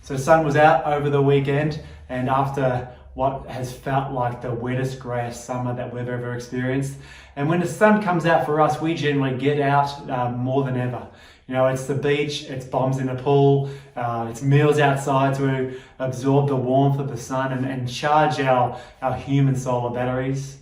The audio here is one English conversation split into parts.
So sun was out over the weekend, and after what has felt like the wettest, greyest summer that we've ever experienced. And when the sun comes out for us, we generally get out more than ever. You know, it's the beach, it's bombs in the pool, it's meals outside to absorb the warmth of the sun and charge our human solar batteries.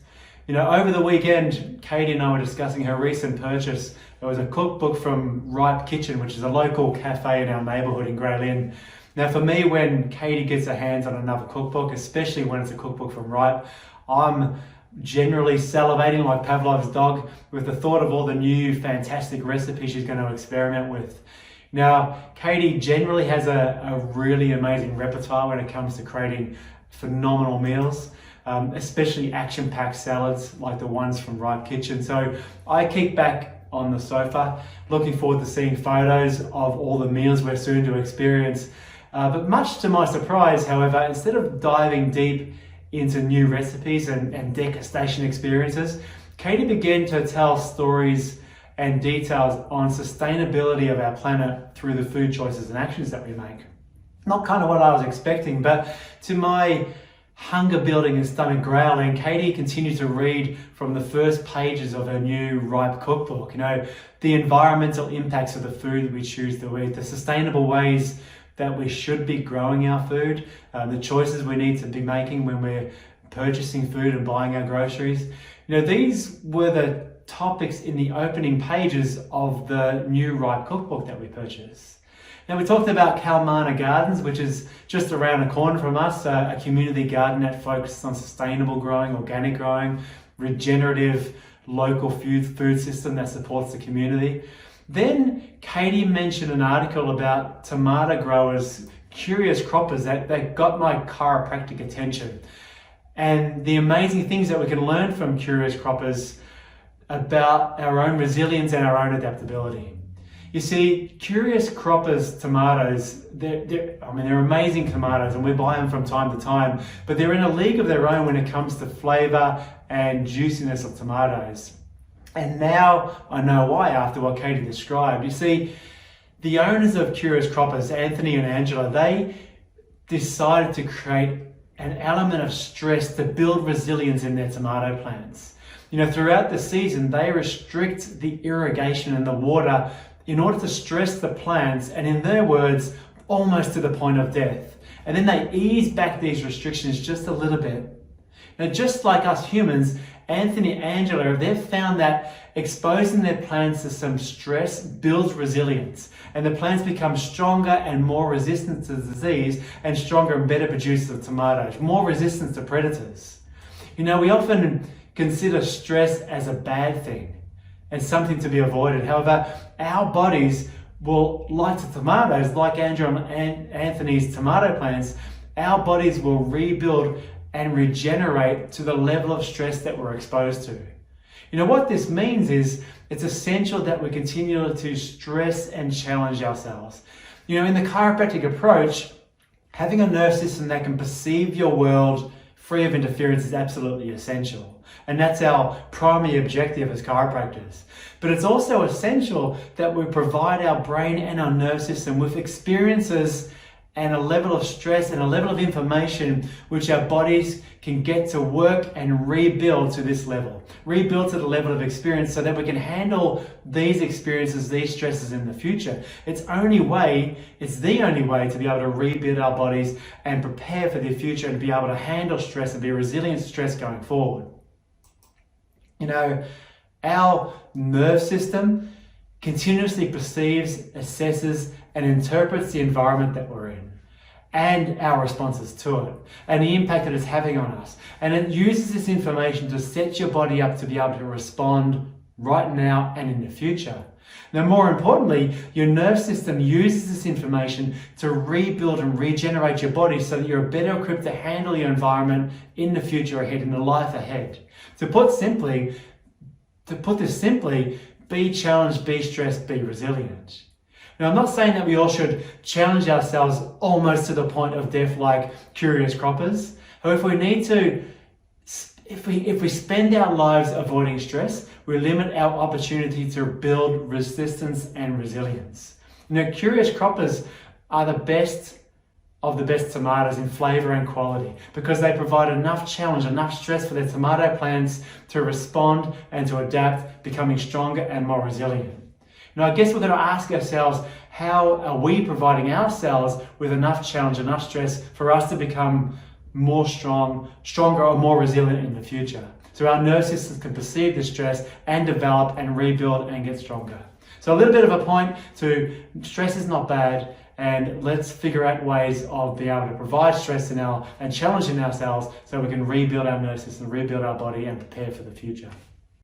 You know, over the weekend, Katie and I were discussing her recent purchase. It was a cookbook from Ripe Kitchen, which is a local cafe in our neighbourhood in Grey Lynn. Now for me, when Katie gets her hands on another cookbook, especially when it's a cookbook from Ripe, I'm generally salivating like Pavlov's dog with the thought of all the new fantastic recipes she's going to experiment with. Now, Katie generally has a really amazing repertoire when it comes to creating phenomenal meals, especially action-packed salads like the ones from Ripe Kitchen. So I kick back on the sofa, looking forward to seeing photos of all the meals we're soon to experience. But much to my surprise, however, instead of diving deep into new recipes and degustation experiences, Katie began to tell stories and details on sustainability of our planet through the food choices and actions that we make. Not kind of what I was expecting, but to my hunger building and stomach growling, Katie continued to read from the first pages of her new Ripe cookbook. You know, the environmental impacts of the food we choose to eat, the sustainable ways that we should be growing our food, the choices we need to be making when we're purchasing food and buying our groceries. You know, these were the topics in the opening pages of the new Ripe cookbook that we purchased. Now we talked about Kalmana Gardens, which is just around the corner from us, a community garden that focuses on sustainable growing, organic growing, regenerative local food system that supports the community. Then Katie mentioned an article about tomato growers, curious croppers, that got my chiropractic attention. And the amazing things that we can learn from curious croppers about our own resilience and our own adaptability. You see, curious croppers tomatoes, they're amazing tomatoes, and we buy them from time to time, but they're in a league of their own when it comes to flavour and juiciness of tomatoes. And now I know why after what Katie described. You see, the owners of Curious Croppers, Anthony and Angela, they decided to create an element of stress to build resilience in their tomato plants. You know, throughout the season, they restrict the irrigation and the water in order to stress the plants, and in their words, almost to the point of death. And then they ease back these restrictions just a little bit. Now, just like us humans, Anthony and Angela, they've found that exposing their plants to some stress builds resilience, and the plants become stronger and more resistant to disease, and stronger and better producers of tomatoes, more resistant to predators. You know, we often consider stress as a bad thing and something to be avoided. However, our bodies will, like the tomatoes, like Angela and Anthony's tomato plants, our bodies will rebuild and regenerate to the level of stress that we're exposed to. You know, what this means is it's essential that we continue to stress and challenge ourselves. You know, in the chiropractic approach, having a nerve system that can perceive your world free of interference is absolutely essential. And that's our primary objective as chiropractors. But it's also essential that we provide our brain and our nerve system with experiences and a level of stress and a level of information which our bodies can get to work and rebuild to this level. Rebuild to the level of experience so that we can handle these experiences, these stresses in the future. It's the only way to be able to rebuild our bodies and prepare for the future and be able to handle stress and be resilient to stress going forward. You know, our nerve system continuously perceives, assesses, and interprets the environment that we're in and our responses to it and the impact that it's having on us. And it uses this information to set your body up to be able to respond right now and in the future. Now, more importantly, your nerve system uses this information to rebuild and regenerate your body so that you're better equipped to handle your environment in the future ahead, in the life ahead. To put this simply, be challenged, be stressed, be resilient. Now, I'm not saying that we all should challenge ourselves almost to the point of death like curious croppers. However, if we spend our lives avoiding stress, we limit our opportunity to build resistance and resilience. You know, curious croppers are the best of the best tomatoes in flavour and quality, because they provide enough challenge, enough stress for their tomato plants to respond and to adapt, becoming stronger and more resilient. Now, I guess we're going to ask ourselves, how are we providing ourselves with enough challenge, enough stress for us to become stronger or more resilient in the future? So our nervous system can perceive the stress and develop and rebuild and get stronger. So a little bit of a point to stress is not bad, and let's figure out ways of being able to provide stress and challenging ourselves so we can rebuild our nervous system, rebuild our body and prepare for the future.